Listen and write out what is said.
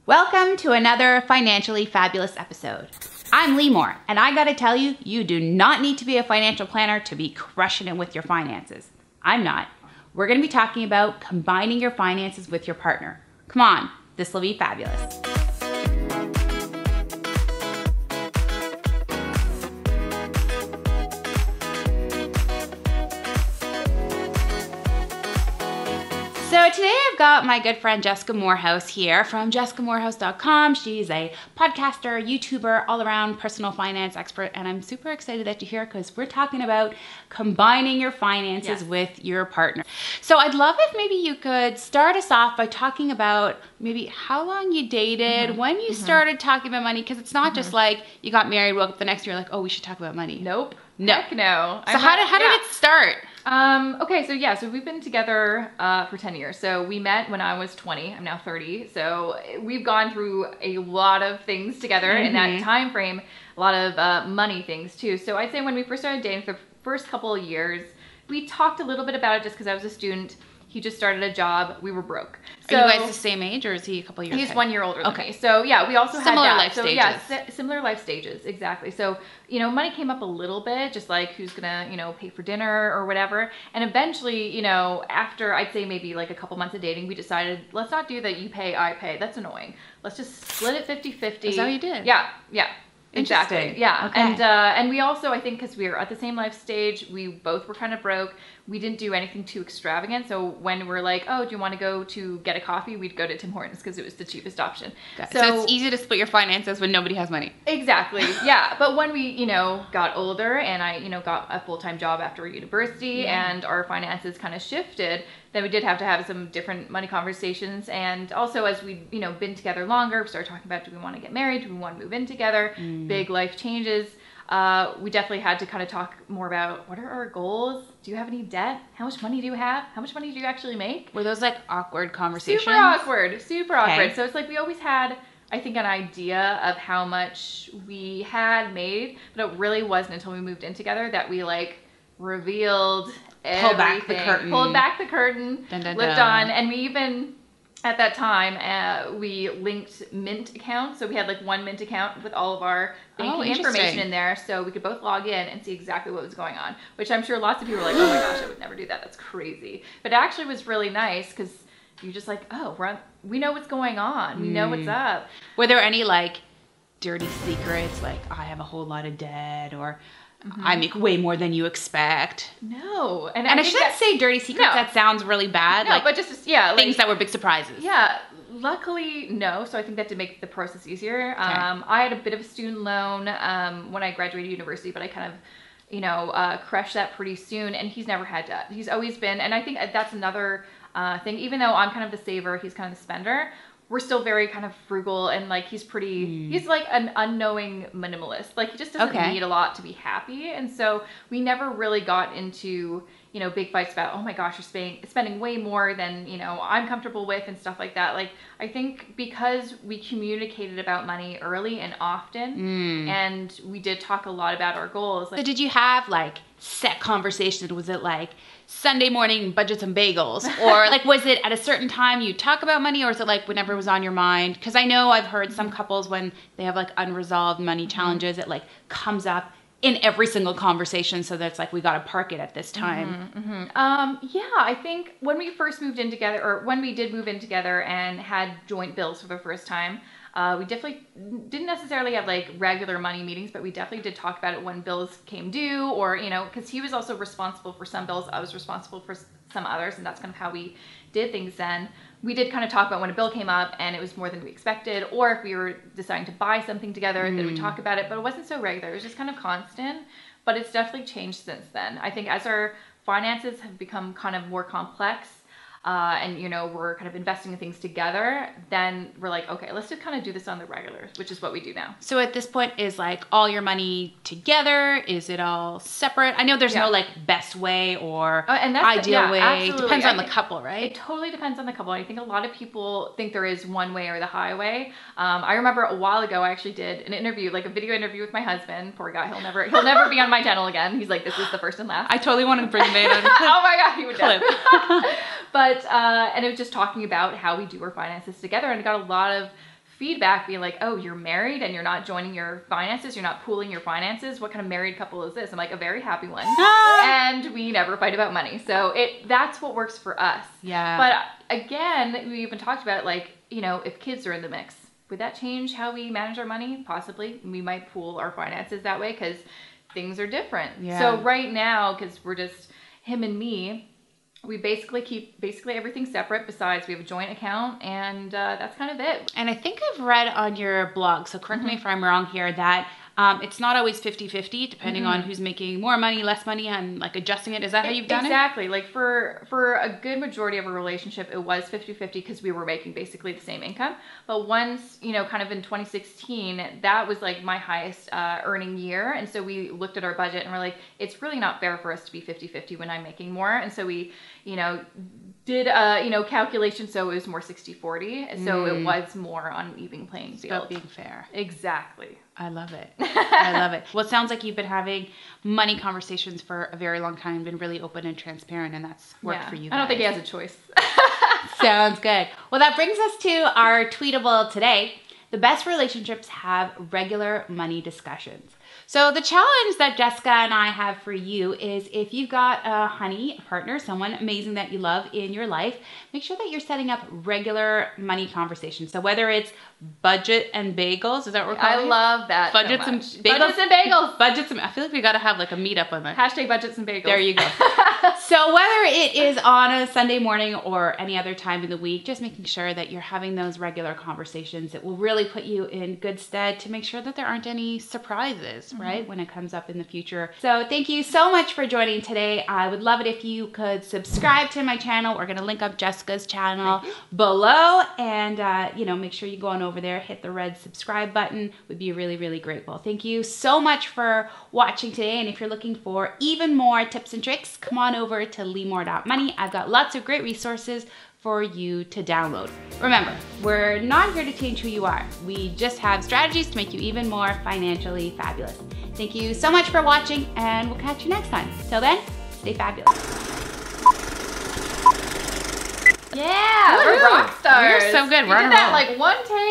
Welcome to another financially fabulous episode. I'm Limor, and I gotta tell you, you do not need to be a financial planner to be crushing it with your finances. I'm not. We're gonna be talking about combining your finances with your partner. Come on, this will be fabulous. So today I've got my good friend Jessica Moorhouse here from jessicamoorhouse.com. She's a podcaster, YouTuber, all-around personal finance expert, and I'm super excited that you're here because we're talking about combining your finances with your partner. So I'd love if maybe you could start us off by talking about maybe how long you dated, when you started talking about money, because it's not just like you got married, woke up the next year like, oh, we should talk about money. Nope. No. Heck no. So how did it start? So we've been together for 10 years. So we met when I was 20. I'm now 30. So we've gone through a lot of things together in that time frame, a lot of money things too. So I'd say when we first started dating for the first couple of years, we talked a little bit about it just because I was a student. He just started a job. We were broke. So, are you guys the same age, or is he a couple years? He's ahead? 1 year older than me. So yeah, we also Similar had that. life stages. Yeah, similar life stages, exactly. So money came up a little bit, just like who's gonna pay for dinner or whatever. And eventually, after I'd say maybe like a couple months of dating, we decided let's not do that. You pay, I pay. That's annoying. Let's just split it 50-50. Is that what you did? Yeah. Exactly. Yeah. Okay. And we also, I think, because we were at the same life stage, we both were kind of broke. We didn't do anything too extravagant. So when we're like, oh, do you want to go to get a coffee? We'd go to Tim Hortons because it was the cheapest option. So it's easy to split your finances when nobody has money. Exactly. Yeah. But when we, got older and I, got a full-time job after university and our finances kind of shifted, then we did have to have some different money conversations. And also as we'd, been together longer, we started talking about, do we want to get married? Do we want to move in together? Big life changes. We definitely had to kind of talk more about what are our goals? Do you have any debt? How much money do you have? How much money do you actually make? Were those like awkward conversations? Super awkward. So it's like we always had, I think, an idea of how much we had made, but it really wasn't until we moved in together that we like revealed everything. Pulled back the curtain, lived on, and we even, at that time, we linked Mint accounts. So we had like one Mint account with all of our banking information in there, so we could both log in and see exactly what was going on, which I'm sure lots of people were like, oh my gosh, I would never do that. That's crazy. But it actually was really nice because you're just like, oh, we know what's going on. We know what's up. Were there any like dirty secrets, like I have a whole lot of debt, or I make way more than you expect? No. And I shouldn't say dirty secrets. No. That sounds really bad. No, but just things that were big surprises. Yeah. Luckily, no. So I think that did make the process easier. Okay. I had a bit of a student loan when I graduated university, but I kind of, crushed that pretty soon. And he's never had debt. He's always been, and I think that's another thing. Even though I'm kind of the saver, he's kind of the spender. We're still very kind of frugal, and like he's like an unknowing minimalist. Like he just doesn't need a lot to be happy. And so we never really got into, big fights about, oh my gosh, you're spending way more than, I'm comfortable with and stuff like that. Like I think because we communicated about money early and often, and we did talk a lot about our goals. So did you have like set conversations? Was it like Sunday morning budgets and bagels, or like was it at a certain time you talk about money, or is it like whenever it was on your mind? Because I know I've heard some couples when they have like unresolved money challenges, it like comes up in every single conversation, so that's like we got to park it at this time. I think when we first moved in together, or when we did move in together and had joint bills for the first time, we definitely didn't necessarily have like regular money meetings, but we definitely did talk about it when bills came due, or, because he was also responsible for some bills, I was responsible for some others, and that's kind of how we did things then. We did kind of talk about when a bill came up and it was more than we expected, or if we were deciding to buy something together, then we talk about it, but it wasn't so regular. It was just kind of constant, but it's definitely changed since then. I think as our finances have become kind of more complex, and we're kind of investing in things together, then we're like, okay, let's just kind of do this on the regular, which is what we do now. So at this point, is like all your money together? Is it all separate? I know there's no like best way or ideal way. Absolutely. Depends on the couple, right? It totally depends on the couple. I think a lot of people think there is one way or the highway. I remember a while ago, I actually did an interview, like a video interview with my husband. Poor guy, he'll never be on my channel again. He's like, this is the first and last. I totally want to bring him in on oh my God, he would clip. And it was just talking about how we do our finances together, and it got a lot of feedback being like, oh, you're married and you're not joining your finances, you're not pooling your finances. What kind of married couple is this? I'm like, a very happy one. And we never fight about money. So that's what works for us. Yeah. But again, we even talked about like, you know, if kids are in the mix, would that change how we manage our money? Possibly. We might pool our finances that way because things are different. Yeah. So right now, because we're just him and me, we basically keep everything separate. Besides, we have a joint account, and that's kind of it. And I think I've read on your blog, so correct me if I'm wrong here, that it's not always 50-50, depending on who's making more money, less money, and like adjusting it. Is that how you've done Exactly. Like for a good majority of a relationship, it was 50-50 because we were making basically the same income. But once, you know, kind of in 2016, that was like my highest earning year. And so we looked at our budget and we're like, it's really not fair for us to be 50-50 when I'm making more. And so we, you know, did calculation, so it was more 60-40. So it was more on an even playing field. About being fair. Exactly. I love it. I love it. Well, it sounds like you've been having money conversations for a very long time, been really open and transparent, and that's worked for you guys. I don't think he has a choice. Sounds good. Well, that brings us to our tweetable today. The best relationships have regular money discussions. So the challenge that Jessica and I have for you is if you've got a honey, a partner, someone amazing that you love in your life, make sure that you're setting up regular money conversations. So whether it's budget and bagels, is that what we're calling it? I love that. Budgets so and much. bagels. Budgets and bagels. Budgets and I feel like we got to have like a meetup on that. Hashtag budgets and bagels. There you go. So whether it is on a Sunday morning or any other time in the week, just making sure that you're having those regular conversations. It will really put you in good stead to make sure that there aren't any surprises, right, when it comes up in the future. So thank you so much for joining today. I would love it if you could subscribe to my channel. We're going to link up Jessica's channel below, and make sure you go on over there, hit the red subscribe button. We'd be really, really grateful. Thank you so much for watching today. And if you're looking for even more tips and tricks, come on over to limor.money. I've got lots of great resources for you to download. Remember, we're not here to change who you are. We just have strategies to make you even more financially fabulous. Thank you so much for watching, and we'll catch you next time. Till then, stay fabulous. Yeah, we're rock stars. We're so good. We We're on did a that roll. like one take.